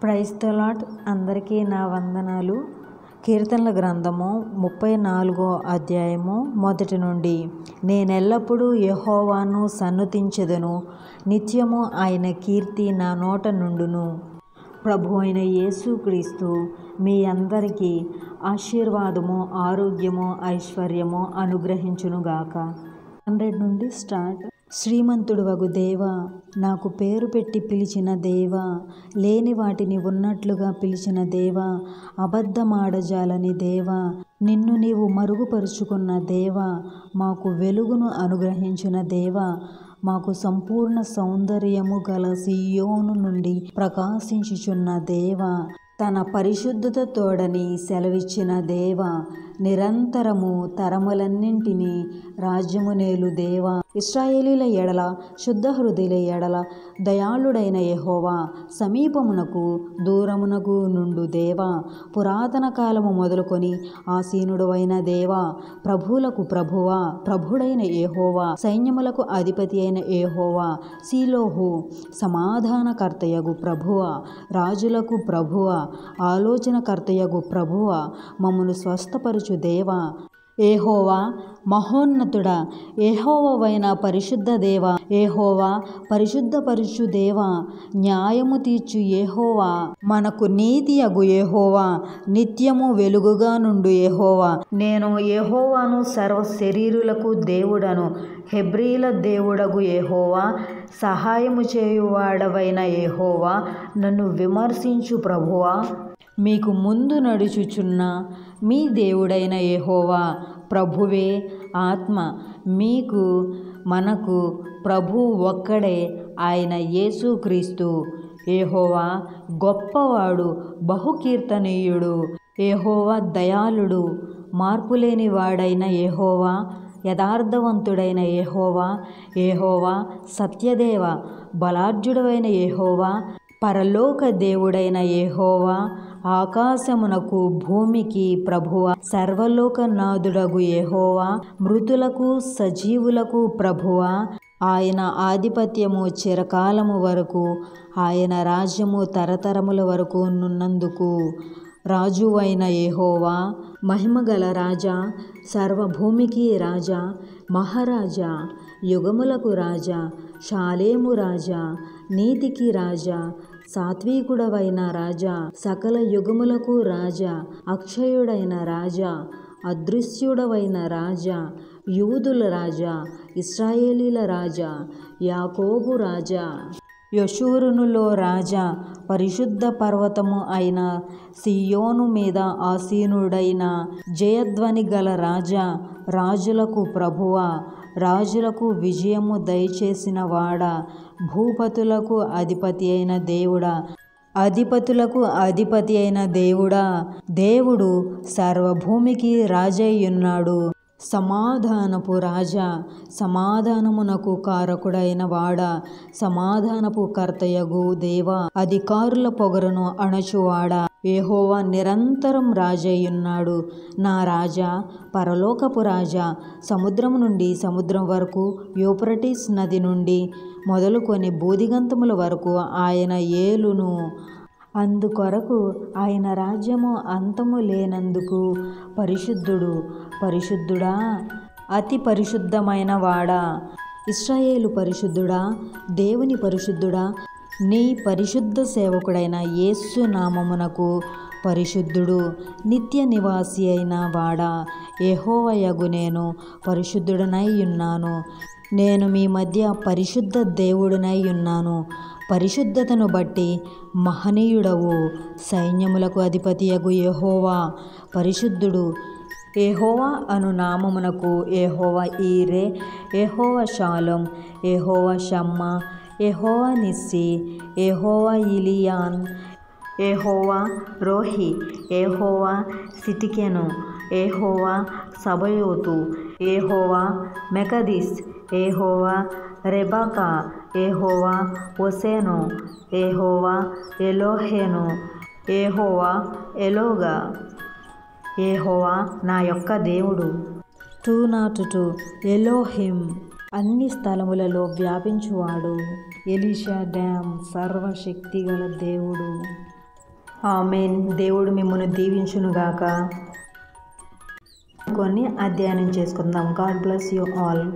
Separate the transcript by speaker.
Speaker 1: Praise the lord. అందరికీ నా వందనాలు. కీర్తనల గ్రంథము 34వ అధ్యాయము 1 నుండి. నేనెల్లప్పుడూ యెహోవాను సన్నుతించెదను, నిత్యము ఆయన కీర్తి నా నోట నుండును. ప్రభు అయిన యేసుక్రీస్తు మీ అందరికీ ఆశీర్వాదము, ఆరోగ్యము, ఐశ్వర్యము అనుగ్రహించునుగాక. 100 నుండి స్టార్ట్. శ్రీమంతుడు వగు దేవా, నాకు పేరు పెట్టి పిలిచిన దేవా, లేని వాటిని ఉన్నట్లుగా పిలిచిన దేవా, అబద్ధమాడజాలని దేవా, నిన్ను నీవు మరుగుపరుచుకున్న దేవా, మాకు వెలుగును అనుగ్రహించిన దేవా, మాకు సంపూర్ణ సౌందర్యము గల సియోను నుండి ప్రకాశించుచున్న దేవా, తన పరిశుద్ధత తోడని సెలవిచ్చిన దేవా, నిరంతరము తరములన్నింటినీ రాజ్యమునేలు దేవా, ఇశ్రాయేలీల ఎడల శుద్ధ హృదయుల ఎడల దయాళుడైన యెహోవా, సమీపమునకు దూరమునకు నుండు దేవా, పురాతన కాలము మొదలుకొని ఆసీనుడవైన దేవా, ప్రభువులకు ప్రభువా, ప్రభుడైన యెహోవా, సైన్యములకు అధిపతి అయిన యెహోవా, సీలోహు సమాధానకర్తయగు ప్రభువా, రాజులకు ప్రభువా, ఆలోచనకర్తయగు ప్రభువా, మమ్మను స్వస్థపరచు దేవా, యెహోవా మహోన్నతుడా, యెహోవావైన పరిశుద్ధ దేవా, యెహోవా పరిశుద్ధపరచు దేవా, న్యాయము తీర్చు యెహోవా, మనకు నీతియగు యెహోవా, నిత్యము వెలుగుగా నుండు యెహోవా. నేను యెహోవాను, సర్వ శరీరులకు దేవుడను, హెబ్రీల దేవుడగు యెహోవా, సహాయము చేయువాడవైన యెహోవా, నన్ను విమర్శించు ప్రభువా. మీకు ముందు నడుచుచున్న మీ దేవుడైన యెహోవా ప్రభువే ఆత్మ. మీకు మనకు ప్రభు ఒక్కడే, ఆయన యేసుక్రీస్తు. యెహోవా గొప్పవాడు, బహుకీర్తనీయుడు. యెహోవా దయాళుడు, మార్పులేని వాడైన యెహోవా, యథార్థవంతుడైన యెహోవా, యెహోవా సత్యదేవ, బలాఢ్యుడైన యెహోవా, పరలోక దేవుడైన యెహోవా, ఆకాశమునకు భూమికి ప్రభువ, సర్వలోకనాథుడగు యెహోవా, మృతులకు సజీవులకు ప్రభువా. ఆయన ఆధిపత్యము చిరకాలము వరకు, ఆయన రాజ్యము తరతరముల వరకు నున్నందుకు. రాజువైన యెహోవా, మహిమగల రాజా, సర్వభూమికి రాజా, మహారాజా, యుగములకు రాజా, షాలేము రాజా, నీతికి రాజా, సాత్వికుడవైన రాజా, సకల యుగములకు రాజా, అక్షయుడైన రాజా, అదృశ్యుడవైన రాజా, యూదుల రాజా, ఇశ్రాయేలీల రాజా, యాకోబు రాజా, యెషూరునులో రాజా, పరిశుద్ధ పర్వతము అయిన సియోను మీద ఆసీనుడైన జయధ్వని గల రాజా, రాజులకు ప్రభువా, రాజులకు విజయము దయచేసిన వాడా, భూపతులకు అధిపతి అయిన దేవుడా, అధిపతులకు అధిపతి అయిన దేవుడా. దేవుడు సర్వభూమికి రాజయ్యున్నాడు. సమాధానపు రాజా, సమాధానమునకు కారకుడైన వాడా, సమాధానపు కర్తయగు దేవా, అధికారుల పొగరును అణచువాడా, యెహోవా నిరంతరం రాజయ్యున్నాడు. నా రాజా, పరలోకపు రాజా, సముద్రము నుండి సముద్రం వరకు, యూఫ్రటీస్ నది నుండి మొదలుకొని భూదిగంతముల వరకు ఆయన ఏలును. అందుకొరకు ఆయన రాజ్యము అంతము లేనందుకు పరిశుద్ధుడు, పరిశుద్ధుడా, అతి పరిశుద్ధమైన వాడా, ఇశ్రాయేలు పరిశుద్ధుడా, దేవుని పరిశుద్ధుడా, నీ పరిశుద్ధ సేవకుడైన యేసు నామమునకు పరిశుద్ధుడు, నిత్య నివాసి అయిన వాడా, యెహోవాయగు నేను పరిశుద్ధుడనై ఉన్నాను. నేను మీ మధ్య పరిశుద్ధ దేవుడినై ఉన్నాను. పరిశుద్ధతను బట్టి మహనీయుడవు, సైన్యములకు అధిపతియగు యెహోవా పరిశుద్ధుడు. యెహోవా అను నామమునకు యెహోవా ఈరే, యెహోవా షాలోమ్, యెహోవా షమ్మా, యెహోవా నిస్సి, యెహోవా ఇలియాన్, యెహోవా రోహి, యెహోవా సిటికెను, యెహోవా సబయోతు, యెహోవా మెకదిస్, యెహోవా రెబకా, యెహోవా ఒసేను, యెహోవా ఎలోహేను, యెహోవా ఎలోగా. యెహోవా నా యొక్క దేవుడు. 202 ఎలోహిం అన్ని స్థలములలో వ్యాపించువాడు. ఎలీషా డ్యామ్ సర్వశక్తిగల దేవుడు. ఆమేన్. దేవుడు మిమ్మల్ని దీవించునుగాక. కొన్ని అధ్యయనం చేసుకుందాం. God bless you all.